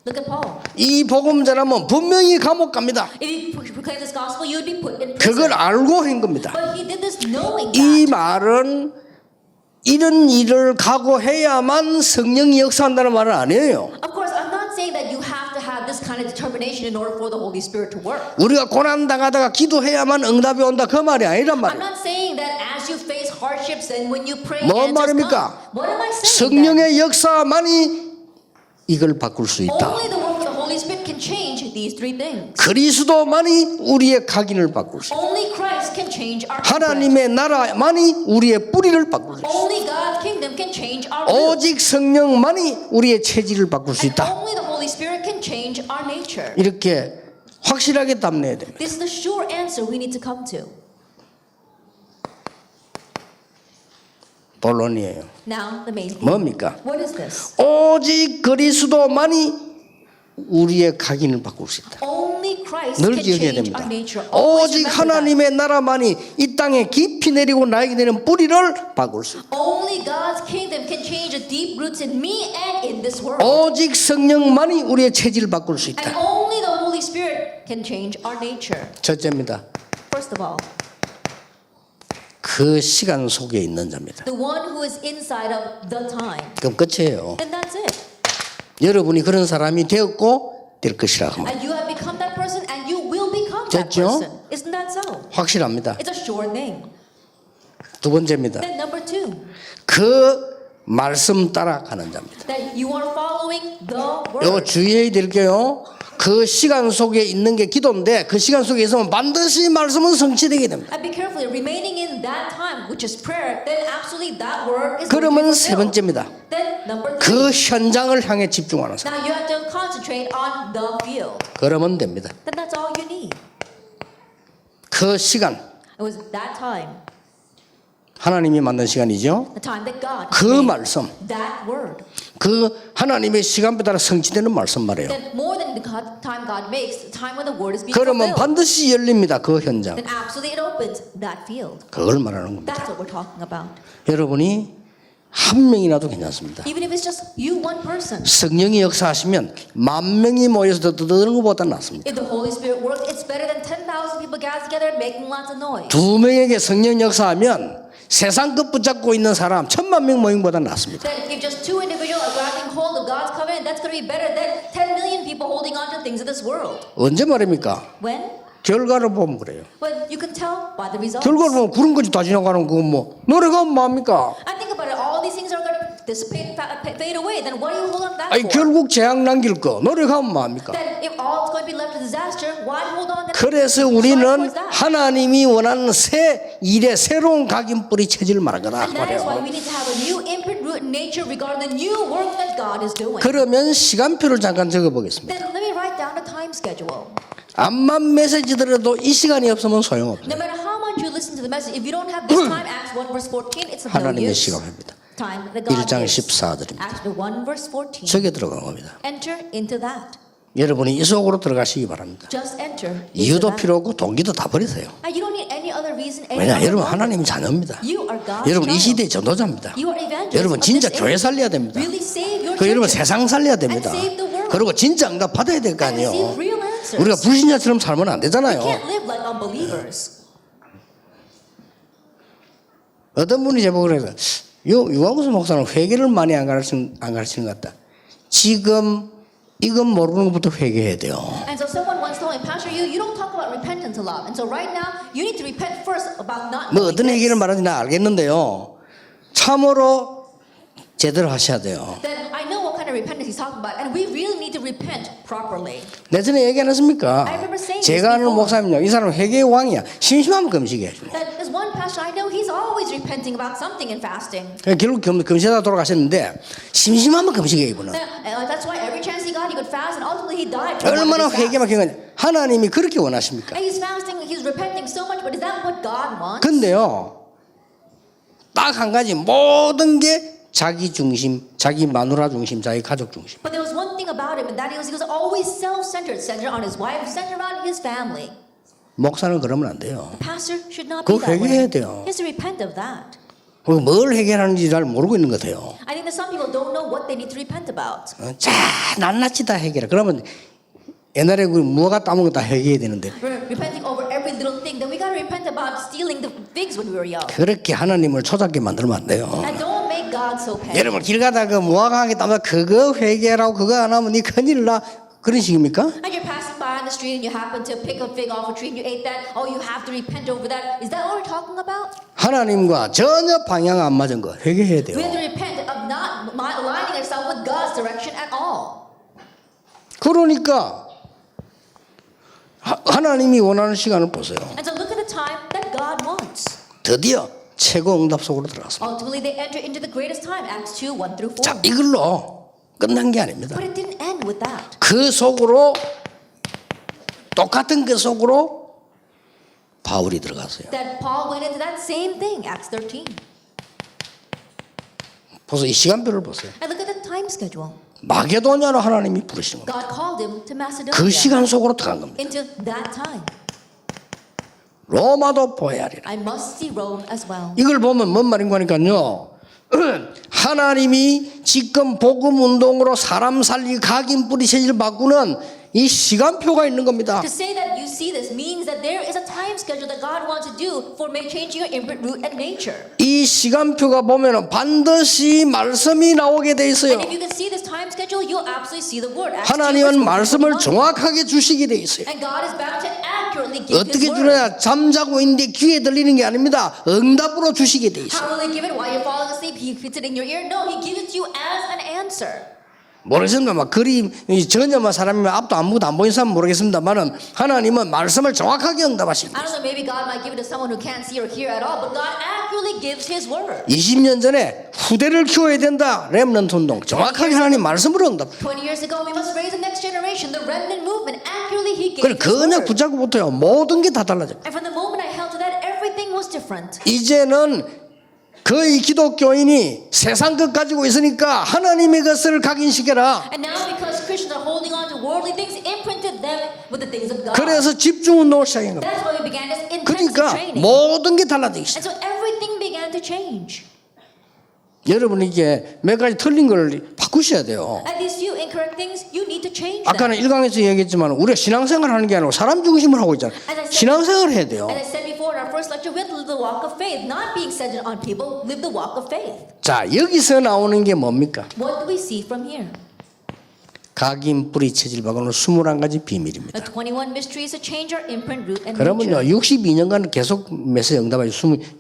Look at Paul. 이 복음 전하면 분명히 감옥 갑니다. If you proclaim this gospel, you would be put in prison. 그걸 알고 한 겁니다. But he did this knowing 이 that. 말은 이런 일을 각오해야만 성령이 역사한다는 말은 아니에요. Of course, I'm not saying that you have to have this kind of determination in order for the Holy Spirit to work. 우리가 고난 당하다가 기도해야만 응답이 온다 그 말이 아니란 I'm 말이에요. not saying that as you face hardships and when you pray, 뭔 answers 말입니까? come. What am I saying? then? 성령의 역사만이 이걸 바꿀 수 있다. Only the work of the Holy Spirit can change these three things. 그리스도만이 우리의 각인을 바꿀 수 있다. Only Christ can change our imprint. 하나님의 나라만이 우리의 뿌리를 바꿀 수 있다. Only God's kingdom can change our root. 오직 성령만이 우리의 체질을 바꿀 수 And 있다. only the Holy Spirit can change our nature. 이렇게 확실하게 답내야 됩니다. This is the sure answer we need to come to. 본론이에요. Now, the main thing. 뭡니까? What is this? 오직 그리스도만이 우리의 각인을 바꿀 수 있다. Only Christ 늘 can 기억해야 change 됩니다. our nature. Always 오직 remember that. 하나님의 나라만이 이 땅에 깊이 내리고 나에게 되는 뿌리를 바꿀 수 있다. Only God's kingdom can change the deep roots in me and in this world. 오직 성령만이 우리의 체질을 바꿀 수 And 있다. only the Holy Spirit can change our nature. 첫째입니다. First of all, 그 시간 속에 있는 자입니다. the one who is inside of the time. 그럼 끝이에요. And that's it. 여러분이 그런 사람이 되었고 될 것이라 하면 And you have become that person and you will become that 됐죠? person. Isn't that so? 확실합니다. It's a sure thing. 두 번째입니다. Then number two, 그 말씀 따라가는 자입니다. that you are following the 이거 word. 주의해야 될 게요. 그 시간 속에 있는 게 기도인데 그 시간 속에 있으면 반드시 말씀은 성취되게 됩니다. And be careful, remaining in that time, which is prayer, then absolutely that word is going to be 그러면 세 fulfilled. 번째입니다. Then number 그 three, 현장을 향해 집중하는 사람. now you have to concentrate on the field. 그러면 됩니다. Then that's all you need. 그 시간 It was that time, 하나님이 만든 시간이죠. the time that God 그 made 말씀, that word. 그 하나님의 시간에 따라 성취되는 말씀 말이에요. Then more than the time God makes, the time when the word is being 그러면 fulfilled. 반드시 열립니다. 그 현장. Then absolutely it opens that field. 그걸 말하는 겁니다. That's what we're talking about. 여러분이 한 명이라도 괜찮습니다. Even if it's just you, one person. 성령이 역사하시면 만 명이 모여서 떠드는 것보다 낫습니다. If the Holy Spirit works, it's better than 10,000 people gathered together making lots of noise. 두 명에게 성령 역사하면 세상 끝 붙잡고 있는 사람 10,000명 모임보다 낫습니다. Then if just two individuals are grabbing hold of God's covenant, that's going to be better than 10 million people holding on to things of this world. 언제 말입니까? When? 결과를 보면 그래요. Well, you can tell by the results. 결과를 보면 구름 거지 다 지나가는 거 뭐 노래가 뭐합니까? I think about it, all these things are going to dissipate, fade away. Then what do you hold on to that 아니 for? 결국 재앙 남길 거 노래가 뭐합니까? Then if all is going to be left to disaster, why hold on to that? 그래서 우리는 하나님이 원하는 새 일의 새로운 각인 뿌리 체질을 말하거나 And that is why 말이에요. we need to have a new imprint root in nature regarding the new work that God is doing. 그러면 시간표를 잠깐 적어보겠습니다. Then let me write down the time schedule. 암만 메시지 들어도 이 시간이 없으면 소용없어요. No matter how much you listen to the message, if you don't have this time, Acts 1 verse 14, it's of no 하나님의 use. 시간입니다. Time that God 1장 gives. 14절입니다. Acts 1 verse 14. 저게 들어간 겁니다. Enter into that. 여러분이 이 속으로 들어가시기 바랍니다. Just enter. into 이유도 that. 필요 없고 동기도 다 버리세요. And you don't need any other reason. any 왜냐 other 여러분 motive. 하나님 자녀입니다. You are God's 여러분 이 child. 시대의 전도자입니다. You are evangelists 여러분 of 진짜 this 교회 age. 살려야 됩니다. Really save your 그 여러분 churches. 세상 살려야 됩니다. And save the world. 그리고 진짜 응답 받아야 될 거 And 아니에요. receive real answers. 우리가 불신자처럼 살면 안 We 되잖아요. can't live like unbelievers. 어떤 분이 제보를 해서 유아구스 목사는 회개를 많이 안 가르치는 것 같다. 지금 이건 모르는 것부터 회개해야 돼요. And so someone once told me, Pastor, you don't talk about repentance a lot. And so right now, you need to repent first about not 뭐 knowing 어떤 this. 얘기를 말하는지 나 알겠는데요. 참으로 제대로 하셔야 돼요. Then I know what kind of repentance he's talking about. And we really need to repent properly. 내전에 얘기 안 했습니까? I remember saying 제가 아는 this before. 목사님요. 이 사람은 회개의 왕이야. 심심하면 금식해. That there's one pastor I know, he's always repenting about something in fasting. 결국 금식하다 돌아가셨는데 심심하면 금식해 이분은. That's why every chance he got, he could fast. And ultimately he died. from one 얼마나 of his 회개만 fasts. 경건 하나님이 그렇게 원하십니까? And he's fasting, he's repenting so much. But is that what God wants? 근데요. 딱 한 가지 모든 게 자기 중심, 자기 마누라 중심, 자기 가족 중심. But there was one thing about him, and that he was always self-centered, centered on his wife, centered on his family. 목사는 그러면 안 돼요. The pastor should not be 그거 that 회개해야 way. 돼요. He has to repent of that. 그리고 뭘 해결하는지 잘 모르고 있는 것 같아요. I think that some people don't know what they need to repent about. 자, 낱낱이 다 해결해. 그러면 옛날에 그 무화과 따먹은 거 다 해결해야 되는데 We're repenting over every little thing. Then we got to repent about stealing the figs when we were young. 그렇게 하나님을 초작게 만들면 안 돼요. And don't make God so petty. 여러분 길 가다 그 무화과하게 따면 그거 회개라고 그거 안 하면 니 큰일 나 그런 식입니까? And you're passing by on the street and you happen to pick a fig off a tree and you ate that. Oh, you have to repent over that. Is that what we're talking about? 하나님과 전혀 방향 안 맞은 거 회개해야 돼요. We have to repent of not aligning ourselves with God's direction at all. 그러니까 하나님이 원하는 시간을 보세요. And so look at the time that God wants. 드디어 최고 응답 속으로 들어갔습니다. Ultimately, they enter into the greatest time, Acts 2, 1 through 4. 자, 이걸로 끝난 게 아닙니다. But it didn't end with that. 그 속으로 똑같은 그 속으로 바울이 들어갔어요. That Paul went into that same thing, Acts 13. 보세요. 이 시간표를 보세요. And look at the time schedule. 마게도냐로 하나님이 부르신 겁니다. God called him to Macedonia. 그 시간 속으로 들어간 겁니다. Into that time. 로마도 보아야 하리라. I must see Rome as well. 이걸 보면 뭔 말인가 하니까요. 하나님이 지금 복음 운동으로 사람 살리 각인 뿌리 체질 바꾸는 이 시간표가 있는 겁니다. To say that you see this means that there is a time schedule that God wants to do for changing your imprint, root, and nature. 이 시간표가 보면은 반드시 말씀이 나오게 돼 있어요. And if you can see this time schedule, you'll absolutely see the word. Acts 2, 하나님은 verse 말씀을 1. 정확하게 주시게 돼 있어요. And God is bound to accurately give 어떻게 His word. 주느냐? 잠자고 있는데 귀에 들리는 게 아닙니다. 응답으로 주시게 돼 있어요. How will He give it while you're falling asleep? He puts it in your ear? No, He gives it to you as an answer. 모르겠습니다. 막 그림 전혀 막 사람이 앞도 아무것도 안 보이는 사람 모르겠습니다만은 하나님은 말씀을 정확하게 응답하십니다. I don't know, maybe God might give it to someone who can't see or hear at all, but God accurately gives His word. 20년 전에 후대를 키워야 된다. 렘넌트 운동 정확하게 하나님 말씀으로 응답. 20 years ago, we must raise the next generation, the remnant movement. Accurately, He gave 그래 His 그냥 word. 붙잡고부터요 모든 게 다 달라져. And from the moment I held to that, everything was different. 이제는 거의 기독교인이 세상 것 가지고 있으니까 하나님의 것을 각인시켜라. And now, because Christians are holding on to worldly things, imprinted them with the things of God. 그래서 집중 운동을 시작한 겁니다. That's why we began this intensive 그러니까 training. 모든 게 달라져 있어요. And so everything began to change. 여러분 이게 몇 가지 틀린 걸 바꾸셔야 돼요. And these few incorrect things, you need to change them. 아까는 1강에서 얘기했지만 우리가 신앙생활 하는 게 아니고 사람 중심으로 하고 있잖아요. 신앙생활 해야 돼요. As I said before in our first lecture, we have to live the walk of faith, not being centered on people, live the walk of faith. 자 여기서 나오는 게 뭡니까? What do we see from here? 각인 뿌리 체질 바꾸는 21가지 비밀입니다. The 21 mysteries to change our imprint, root, and 그러면요 nature. 62년간 계속 메시지 응답하죠.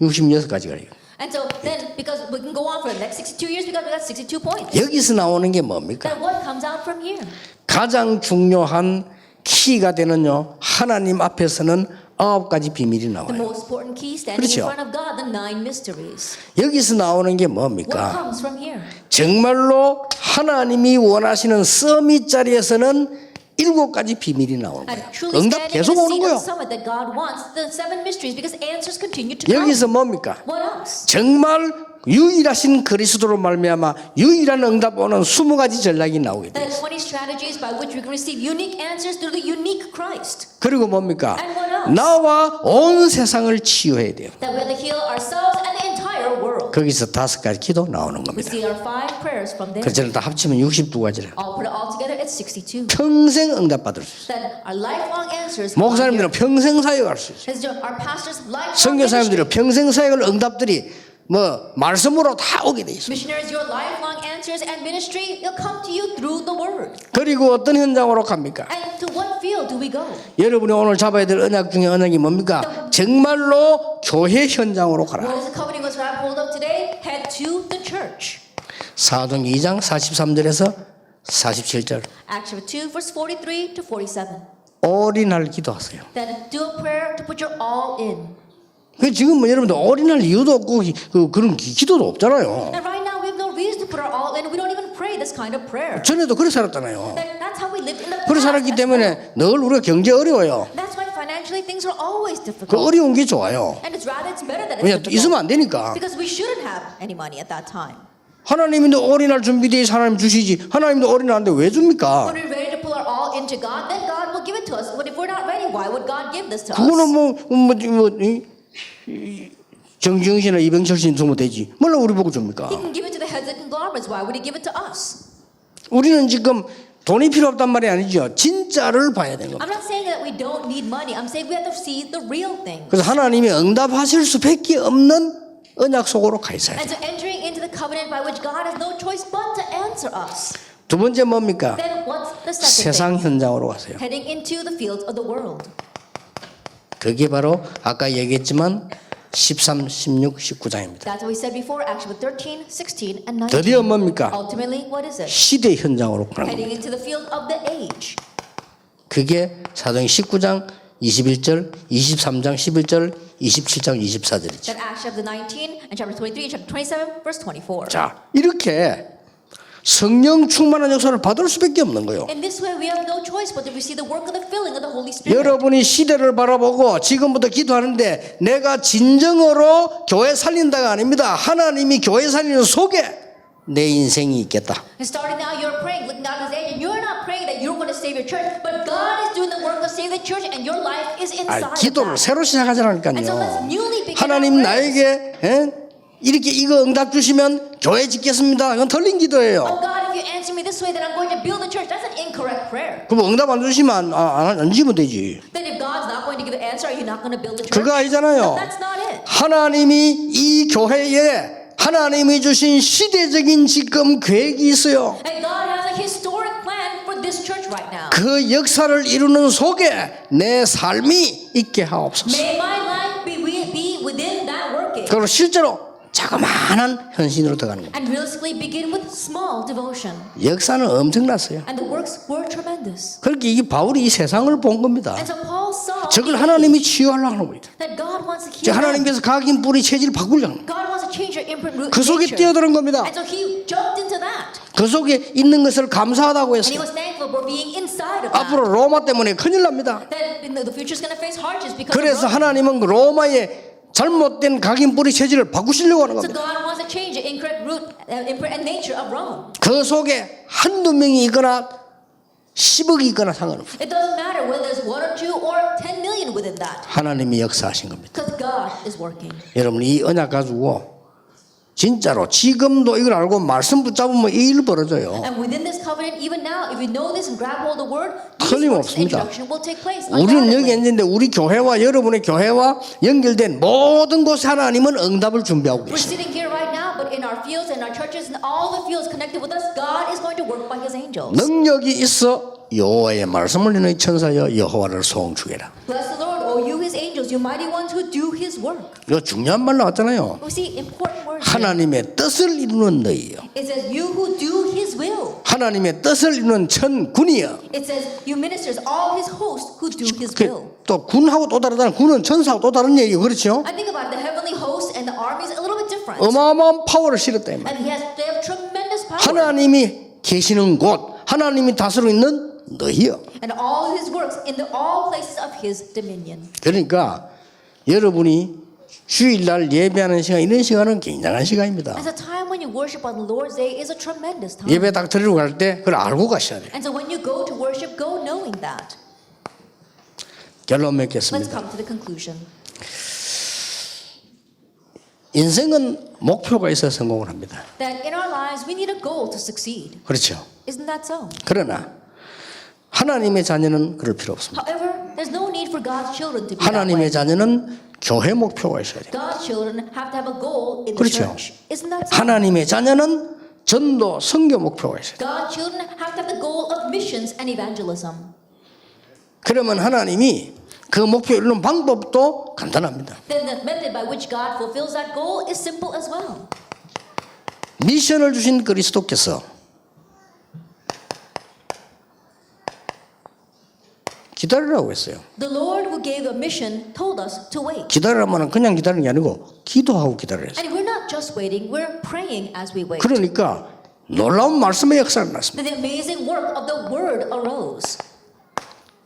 66가지가 돼요. And so then, because we can go on for the next 62 years, because we got 62 points. 여기서 나오는 게 뭡니까? Then what comes out from here? 가장 중요한 키가 되는요 하나님 앞에서는 9가지 비밀이 The 나와요. most important key standing 그렇죠. in front of God, the 9 mysteries. 여기서 나오는 게 What 뭡니까? comes from here? 정말로 하나님이 원하시는 서밋 자리에서는 7가지 비밀이 나오는 And 거예요. truly 응답 standing in 계속 the 오는 seat of 거예요. the summit that God wants, the 7 mysteries, because answers continue to come. 여기서 뭡니까? What else? 정말 유일하신 그리스도로 말미암아 유일한 응답 오는 20가지 전략이 나오게 돼요. The 20 strategies by which we can receive unique answers through the unique Christ. 그리고 뭡니까? And what else? 나와 온 세상을 치유해야 돼요. That we have to heal ourselves and the entire world. 거기서 5가지 기도 나오는 We 겁니다. see our 5 prayers from there. 그래서 다 합치면 62가지래요. All put it all together, it's 62. 평생 응답받을 수 있어요. That our lifelong answers. 목사님들은 평생 사역할 수 있어요. Our pastors lifelong 선교사님들은 ministry. 평생 사역을 응답들이 뭐 말씀으로 다 오게 돼 있어요. Missionaries, your lifelong answers and ministry, it'll come to you through the word. 그리고 어떤 현장으로 갑니까? And to what field do we go? 여러분이 오늘 잡아야 될 언약 중에 언약이 뭡니까? 정말로 교회 현장으로 가라. What is the covenant we're going to grab hold of today? Head to the church. 사도행전 2장 43절에서 47절. Acts chapter 2, verse 43 to 47. 올인할 기도하세요. Then do a prayer to put your all in. 그 지금 뭐 여러분들 올인할 이유도 없고 그런 기도도 없잖아요. And right now we have no reason to put our all in. We don't even pray this kind of prayer. 전에도 그렇게 살았잖아요. That's how we lived in the 그렇게 past. 살았기 때문에 늘 우리가 경제 어려워요. That's why financially things are always 그 difficult. 어려운 게 좋아요. And it's better that 왜냐 it's 있으면 difficult. 안 되니까. Because we shouldn't have any money at that time. 하나님인데 올인할 준비돼 있어 하나님 주시지. 하나님도 올인하는데 왜 줍니까? When we're ready to pull our all into God, then God will give it to us. But if we're not ready, why would God give this to us? 그거는 정지영씨나 이병철 씨는 주면 되지. 몰라 우리 보고 줍니까? He can give it to the heads of conglomerates. Why would He give it to us? 우리는 지금 돈이 필요 없단 말이 아니죠. 진짜를 봐야 되는 겁니다. I'm not saying that we don't need money. I'm saying we have to see the real thing. 그래서 하나님이 응답하실 수밖에 없는 언약 속으로 가 있어야 And 돼요. so entering into the covenant by which God has no choice but to answer us. 두 번째 뭡니까? Then what's the second thing? 세상 현장으로 가세요. Heading into the fields of the world. 그게 바로 아까 얘기했지만 13, 16, 19장입니다. That's what we said before, Acts 13, 16, and 19. 드디어 뭡니까? Ultimately, what is it? 시대 현장으로 가는 겁니다. Heading into the field of the age. 그게 사도행 19장 21절, 23장 11절, 27장 24절이죠. Then Acts chapter 19 and chapter 23 and chapter 27, verse 24. 자, 이렇게 성령 충만한 역사를 받을 수밖에 없는 거예요. In this way, we have no choice but to receive the work of the filling of the Holy Spirit. 여러분이 시대를 바라보고 지금부터 기도하는데 내가 진정으로 교회 살린다가 아닙니다. 하나님이 교회 살리는 속에 내 인생이 있겠다. And starting now, you're praying, looking down this age, and you're not praying that you're going to save your church, but God is doing the work of saving the church, and your life is inside of 기도를 that. 새로 시작하자니까요. And so let's newly begin 하나님 our prayers. 나에게 이렇게 이거 응답 주시면 교회 짓겠습니다. 이건 틀린 기도예요. Oh God, if you answer me this way, then I'm going to build a church. That's an incorrect prayer. 그럼 응답 안 주시면 안 지면 되지. Then if God's not going to give an answer, are you not going to build a church? 그거 아니잖아요. That's not it. 하나님이 이 교회에 하나님이 주신 시대적인 지금 계획이 있어요. And God has a historic plan for this church right now. 그 역사를 이루는 속에 내 삶이 있게 하옵소서. May my life be within that working. 그리고 실제로 자그마한 헌신으로 들어가는 겁니다. And realistically begin with small devotion. 역사는 엄청났어요. And the works were tremendous. 그렇게 이 바울이 이 세상을 본 겁니다. And so Paul saw 저걸 하나님이 치유하려고 하는 겁니다. that God wants to 저 heal them. 하나님께서 각인 뿌리 체질을 바꾸려고 합니다. God wants to change your imprint root 그 속에 nature. 뛰어드는 겁니다. And so he jumped into that. 그 속에 있는 것을 감사하다고 And he 했어요. was thankful for being inside of that. 앞으로 로마 때문에 큰일 납니다. That in the future is going to face hardships because 그래서 of Rome. 하나님은 로마의 잘못된 각인 뿌리 체질을 바꾸시려고 하는 So 겁니다. God wants to change the incorrect root, imprint and nature of Rome. 그 속에 한두 명이 있거나 10억이 있거나 상관없어요. It doesn't matter whether there's 1 or 2 or 10 million within that. 하나님이 역사하신 겁니다. Because God is working. 여러분 이 언약 가지고 진짜로 지금도 이걸 알고 말씀 붙잡으면 이 일 벌어져요. And within this covenant, even now, if you know this and grab hold of the word, these works of 틀림없습니다. introduction will take place. 우리는 여기 undoubtedly. 있는데 우리 교회와 여러분의 교회와 연결된 모든 곳에 하나님은 응답을 준비하고 We're 계십니다. sitting here right now, but in our fields and our churches and all the fields connected with us, God is going to work by His angels. 능력이 있어 여호와의 말씀을 듣는 천사여 여호와를 송축해라. Bless the Lord, O you His angels, you mighty ones who do His work. 이거 중요한 말 나왔잖아요. We see important words. here. 하나님의 뜻을 이루는 너희여. It says, you who do His will. 하나님의 뜻을 이루는 천군이여. It says, you ministers, all His hosts who do His will. 또 군하고 또 다르다는 군은 천사하고 또 다른 얘기예요. 그렇죠? I think about it, the heavenly hosts and the armies a little bit different. 어마어마한 파워를 실었다 이 말. And they have tremendous power. 하나님이 계시는 곳, 하나님이 다스리고 있는 너희여. And all His works in all places of His dominion. 그러니까 여러분이 주일날 예배하는 시간, 이런 시간은 굉장한 시간입니다. And the time when you worship on the Lord's Day is a tremendous time. 예배 딱 드리러 갈 때 그걸 알고 가셔야 돼요. And so when you go to worship, go knowing that. 결론 Let's 맺겠습니다. come to the conclusion. 인생은 목표가 있어야 성공을 합니다. That in our lives, we need a goal to succeed. 그렇죠. Isn't that so? 그러나 하나님의 자녀는 그럴 필요 없습니다. However, there's no need for God's children to be that way. 하나님의 자녀는 교회 목표가 있어야 돼요. God's children have to have a goal in the 그렇죠. church. Isn't that so? 하나님의 자녀는 전도, 선교 목표가 있어요. God's children have to have the goal of missions and evangelism. 그러면 하나님이 그 목표 이루는 방법도 간단합니다. Then the method by which God fulfills that goal is simple as well. 미션을 주신 그리스도께서 기다리라고 했어요. The Lord who gave a mission told us to wait. 기다리라면 그냥 기다리는 게 아니고 기도하고 기다려야 했어요. And we're not just waiting, we're praying as we wait. 그러니까 놀라운 말씀의 역사가 났습니다. Then the amazing work of the word arose.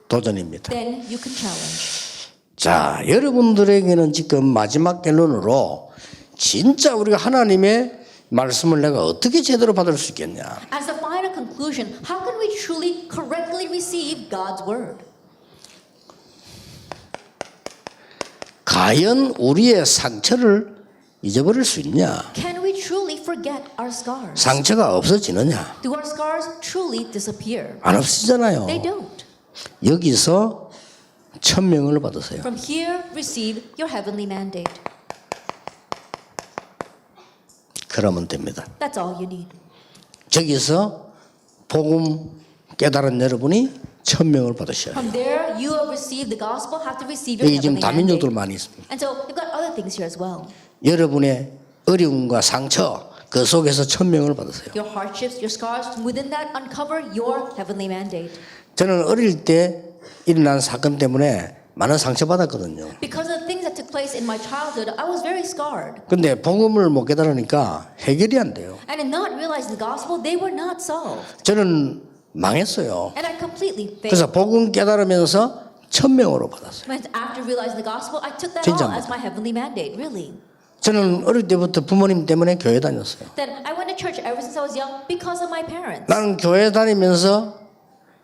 도전입니다. Then you can challenge. 자, 여러분들에게는 지금 마지막 결론으로 진짜 우리가 하나님의 말씀을 내가 어떻게 제대로 받을 수 있겠냐. As a final conclusion, how can we truly correctly receive God's word? 과연 우리의 상처를 잊어버릴 수 있냐? Can we truly forget our scars? 상처가 없어지느냐? Do our scars truly disappear? 안 없어지잖아요. They don't. 여기서 천명을 받으세요. From here, receive your heavenly mandate. 그러면 됩니다. That's all you need. 저기서 복음 깨달은 여러분이 천명을 받으셔야 돼요. From there, you have received the gospel, have to receive your 여기 지금 heavenly 다민족들 mandate. 많이 있습니다. And so, you've got other things here as well. 여러분의 어려움과 상처 그 속에서 천명을 받으세요. Your hardships, your scars, within that, uncover your heavenly mandate. 저는 어릴 때 일어난 사건 때문에 많은 상처받았거든요. Because of the things that took place in my childhood, I was very scarred. 근데 복음을 못 깨달으니까 해결이 안 돼요. And in not realizing the gospel, they were not solved. 저는 망했어요. And I completely failed. 그래서 복음 깨달으면서 천명으로 받았어요. But after realizing the gospel, I took that 진짜입니다. all as my heavenly mandate, really. 저는 어릴 때부터 부모님 때문에 교회 다녔어요. Then I went to church ever since I was young because of my parents. 나는 교회 다니면서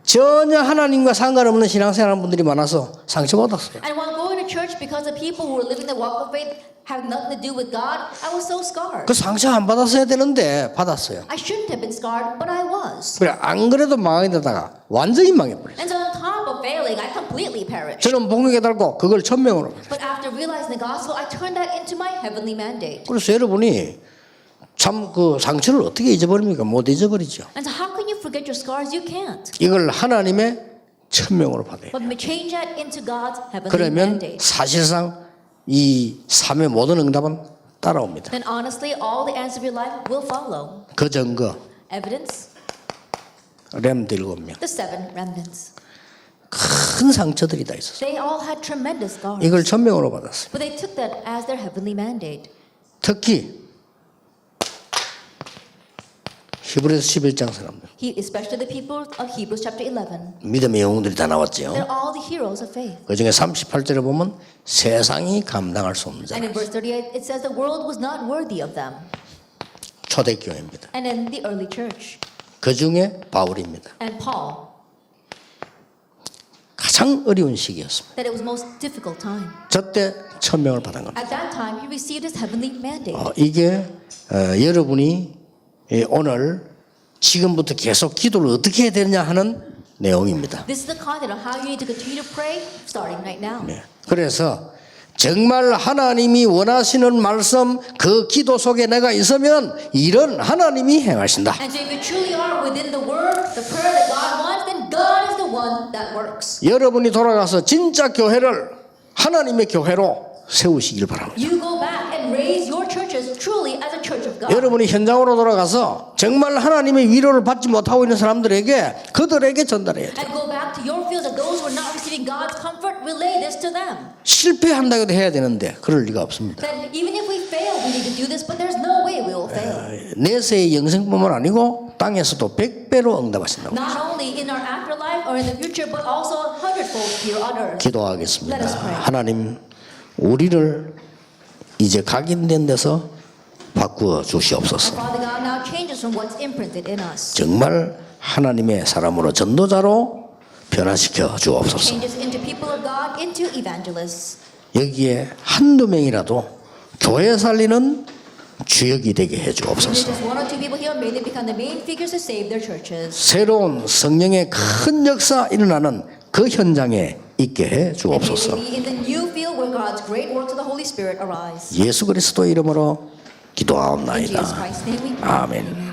전혀 하나님과 상관없는 신앙생활하는 분들이 많아서 상처받았어요. And while going to church because of people who were living the walk of faith having nothing to do with God, I was so scarred. 그 상처 안 받았어야 되는데 받았어요. I shouldn't have been scarred, but I was. 그래 안 그래도 망하게 되다가 완전히 망해버렸어요. And so on top of failing, I completely perished. 저는 복음 깨달고 그걸 천명으로 받았어요. But after realizing the gospel, I turned that into my heavenly mandate. 그래서 여러분이 참 그 상처를 어떻게 잊어버립니까? 못 잊어버리죠. And so how can you forget your scars? You can't. 이걸 하나님의 천명으로 받아요. But change that into God's heavenly 그러면 mandate. 사실상 이 삶의 모든 응답은 따라옵니다. Then honestly, all the answers of your life will follow. 그 증거 Evidence, 렘드 7명 the 7 remnants. 큰 상처들이 다 있었어요. They all had tremendous scars. 이걸 천명으로 받았어요. But they took that as their heavenly mandate. 특히 히브리서 11장 사람들 Especially the people of Hebrews chapter 11. 믿음의 영웅들이 다 나왔죠. They're all the heroes of faith. 그 중에 38절에 보면 세상이 감당할 수 없는 자 And in verse 38, it says the world was not worthy of them. 초대교회입니다. And in the early church. 그 중에 바울입니다. And Paul. 가장 어려운 시기였습니다. That it was most difficult time. 저때 천명을 받은 겁니다. At that time, he received his heavenly mandate. 이게 여러분이 오늘 지금부터 계속 기도를 어떻게 해야 되느냐 하는 내용입니다. This is the content of how you need to continue to pray starting right now. 네. 그래서 정말 하나님이 원하시는 말씀 그 기도 속에 내가 있으면 이런 하나님이 행하신다. And so if you truly are within the word, the prayer that God wants, then God is the one that works. 여러분이 돌아가서 진짜 교회를 하나님의 교회로 세우시길 바랍니다. You go back and raise your churches truly as a church of God. 여러분이 현장으로 돌아가서 정말 하나님의 위로를 받지 못하고 있는 사람들에게 그들에게 전달해야 돼요. And go back to your fields of those who are not receiving God's comfort, relay this to them. 실패한다고도 해야 되는데 그럴 리가 없습니다. That even if we fail, we need to do this, but there's no way we will fail. 내세의 영생뿐만 아니고 땅에서도 100배로 응답하신다고. Not only in our afterlife or in the future, but also 100-fold here on earth. 기도하겠습니다. Let us pray. 하나님 우리를 이제 각인된 데서 바꾸어 주시옵소서. Father God, now change us from what's imprinted in us. 정말 하나님의 사람으로 전도자로 변화시켜 주옵소서. Change us into people of God, into evangelists. 여기에 한두 명이라도 교회 살리는 주역이 되게 해 If there's 주옵소서. just one or two people here, may they become the main figures to save their churches. 새로운 성령의 큰 역사 일어나는 그 현장에 있게 해 And may 주옵소서. we be in the new field where God's great works of the Holy Spirit arise. 예수 그리스도 이름으로 In 기도하옵나이다. Jesus Christ's name we pray. 아멘.